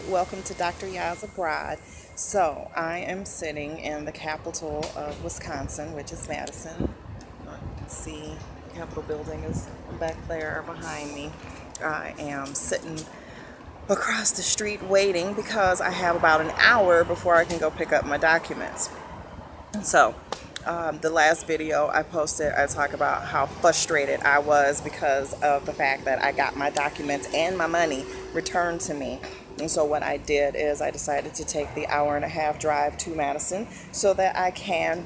welcome to Dr. Yaz Abroad. So I am sitting in the capital of Wisconsin, which is Madison. You can see the Capitol building is back there behind me. I am sitting across the street waiting because I have about an hour before I can go pick up my documents. So the last video I posted, I talk about how frustrated I was because of the fact that I got my documents and my money returned to me. And so what I did is I decided to take the hour-and-a-half drive to Madison so that I can,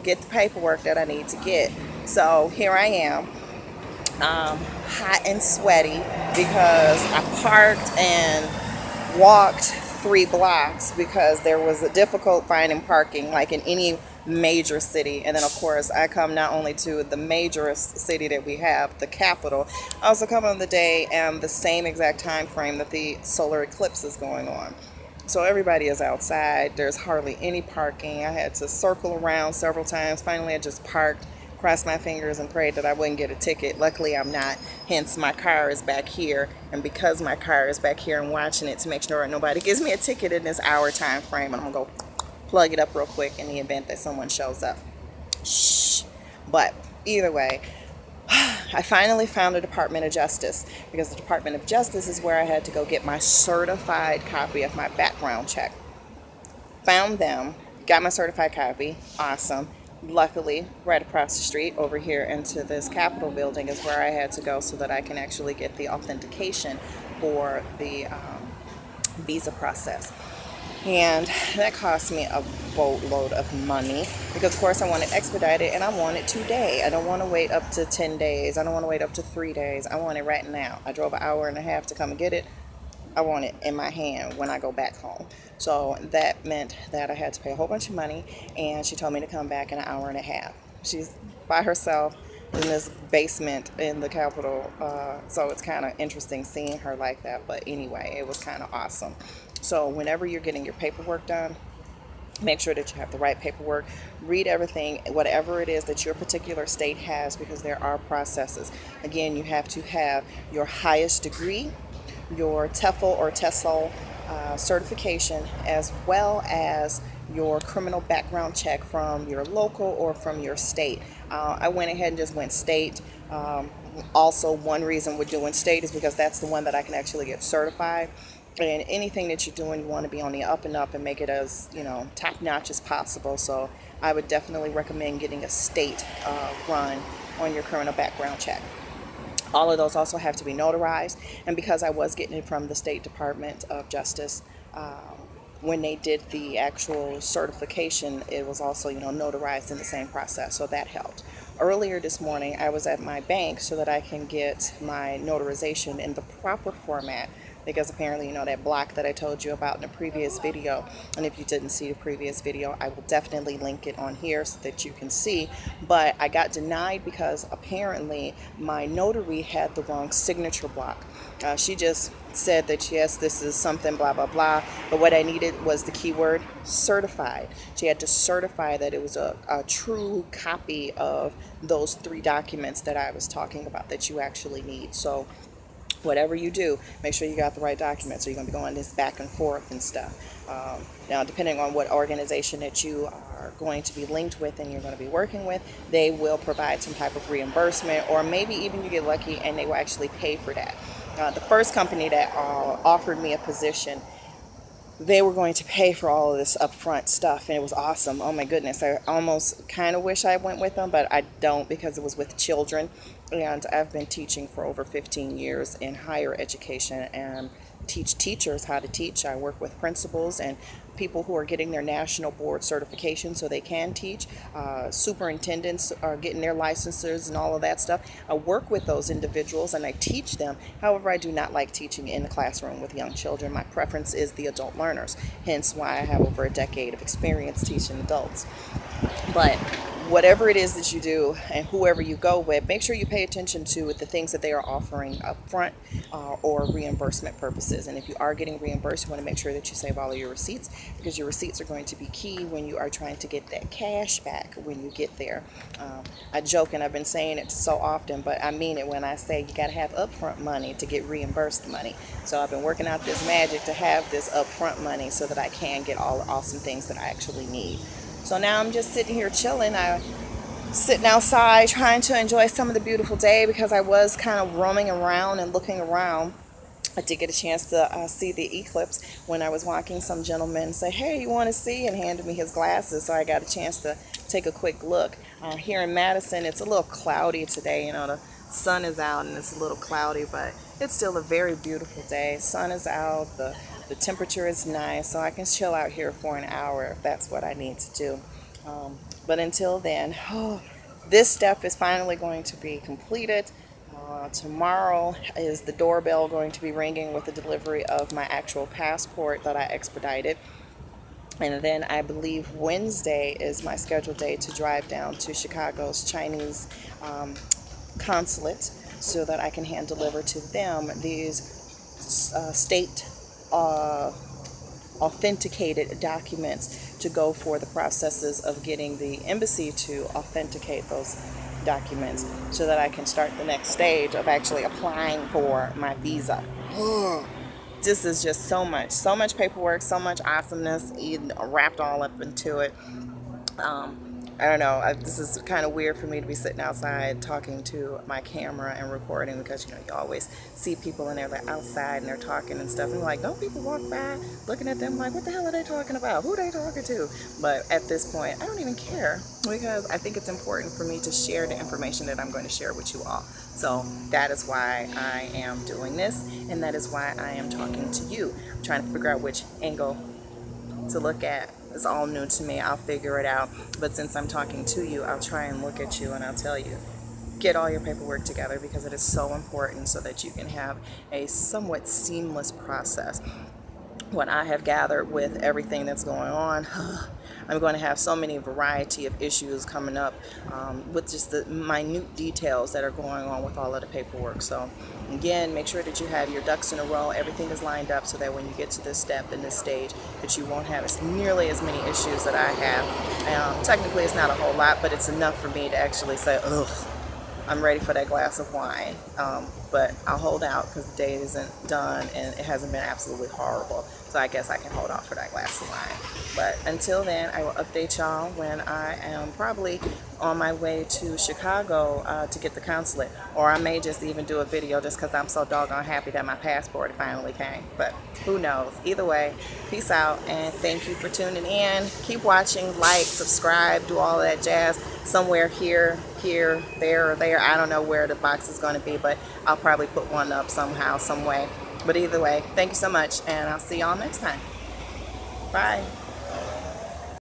get the paperwork that I need to get. So here I am, hot and sweaty because I parked and walked 3 blocks because there was a difficult finding parking like in any major city. And then of course I come not only to the majorest city that we have, the capital, I also come on the day and the same exact time frame that the solar eclipse is going on. So everybody is outside. There's hardly any parking. I had to circle around several times. Finally I just parked, crossed my fingers and prayed that I wouldn't get a ticket. Luckily I'm not, hence my car is back here, and because my car is back here, I'm watching it to make sure nobody gives me a ticket in this hour time frame, and I'm gonna go plug it up real quick in the event that someone shows up. Shh. But either way, I finally found the Department of Justice, because the Department of Justice is where I had to go get my certified copy of my background check. Found them, got my certified copy, awesome. Luckily, right across the street over here into this Capitol building is where I had to go so that I can actually get the authentication for the visa process. And that cost me a boatload of money because of course I want it expedited and I want it today. I don't want to wait up to 10 days. I don't want to wait up to 3 days. I want it right now. I drove an hour-and-a-half to come and get it. I want it in my hand when I go back home. So that meant that I had to pay a whole bunch of money, and she told me to come back in an hour-and-a-half. She's by herself in this basement in the Capitol, so it's kind of interesting seeing her like that. But anyway, it was kind of awesome. So whenever you're getting your paperwork done, make sure that you have the right paperwork. Read everything, whatever it is that your particular state has, because there are processes. Again, you have to have your highest degree, your TEFL or TESOL certification, as well as your criminal background check from your local or from your state. I went ahead and just went state. Also, one reason we're doing state is because that's the one that I can actually get certified. And anything that you're doing, you want to be on the up and up and make it as, top-notch as possible. So I would definitely recommend getting a state run on your criminal background check. All of those also have to be notarized, and because I was getting it from the State Department of Justice, when they did the actual certification, it was also, notarized in the same process, so that helped. Earlier this morning, I was at my bank so that I can get my notarization in the proper format, because apparently, that block that I told you about in the previous video, and if you didn't see the previous video, I will definitely link it on here so that you can see. But I got denied because apparently my notary had the wrong signature block. She just said that yes, this is something blah blah blah, but what I needed was the keyword certified. She had to certify that it was a true copy of those 3 documents that I was talking about that you actually need. So whatever you do, make sure you got the right documents, so you're going to be going this back and forth and stuff. Now, depending on what organization that you are going to be linked with and you're going to be working with, they will provide some type of reimbursement, or maybe even you get lucky and they will actually pay for that. The first company that offered me a position, they were going to pay for all of this upfront stuff, and it was awesome. Oh my goodness, I almost kind of wish I went with them, but I don't, because it was with children, and I've been teaching for over 15 years in higher education and teach teachers how to teach. I work with principals and people who are getting their national board certification so they can teach. Superintendents are getting their licenses and all of that stuff. I work with those individuals and I teach them. However, I do not like teaching in the classroom with young children. My preference is the adult learners, hence why I have over a decade of experience teaching adults. But whatever it is that you do and whoever you go with, make sure you pay attention to the things that they are offering up front or reimbursement purposes. And if you are getting reimbursed, you want to make sure that you save all of your receipts, because your receipts are going to be key when you are trying to get that cash back when you get there. I joke, and I've been saying it so often, but I mean it when I say you got to have upfront money to get reimbursed money. So I've been working out this magic to have this upfront money so that I can get all the awesome things that I actually need. So now I'm just sitting here chilling. I'm sitting outside trying to enjoy some of the beautiful day, because I was kind of roaming around and looking around. I did get a chance to see the eclipse when I was walking. Some gentleman said, "Hey, you want to see?" and handed me his glasses, so I got a chance to take a quick look. Here in Madison, it's a little cloudy today. You know, the sun is out and it's a little cloudy, but it's still a very beautiful day. Sun is out, the temperature is nice, so I can chill out here for an hour if that's what I need to do. But until then, this step is finally going to be completed. Tomorrow is the doorbell going to be ringing with the delivery of my actual passport that I expedited. And then I believe Wednesday is my scheduled day to drive down to Chicago's Chinese consulate so that I can hand deliver to them these state authenticated documents to go for the processes of getting the embassy to authenticate those documents so that I can start the next stage of actually applying for my visa. This is just so much paperwork, so much awesomeness wrapped all up into it. I don't know, this is kind of weird for me to be sitting outside talking to my camera and recording, because you know, you always see people and they're outside and they're talking and stuff, and like, don't people walk by looking at them like, what the hell are they talking about? Who are they talking to? But at this point, I don't even care, because I think it's important for me to share the information that I'm going to share with you all. So that is why I am doing this, and that is why I am talking to you. I'm trying to figure out which angle to look at. It's all new to me. I'll figure it out. But since I'm talking to you, I'll try and look at you and I'll tell you, get all your paperwork together, because it is so important so that you can have a somewhat seamless process. What I have gathered with everything that's going on, I'm going to have so many variety of issues coming up with just the minute details that are going on with all of the paperwork. So again, make sure that you have your ducks in a row, everything is lined up, so that when you get to this step in this stage, that you won't have nearly as many issues that I have. Technically it's not a whole lot, but it's enough for me to actually say, ugh, I'm ready for that glass of wine. But I'll hold out, because the day isn't done and it hasn't been absolutely horrible. So I guess I can hold out for that glass of wine. But until then, I will update y'all when I am probably on my way to Chicago to get the consulate. Or I may just even do a video just because I'm so doggone happy that my passport finally came. But who knows? Either way, peace out, and thank you for tuning in. Keep watching, like, subscribe, do all that jazz. Somewhere here, there, or there. I don't know where the box is going to be, but I'll probably put one up somehow, some way. But either way, thank you so much, and I'll see y'all next time. Bye.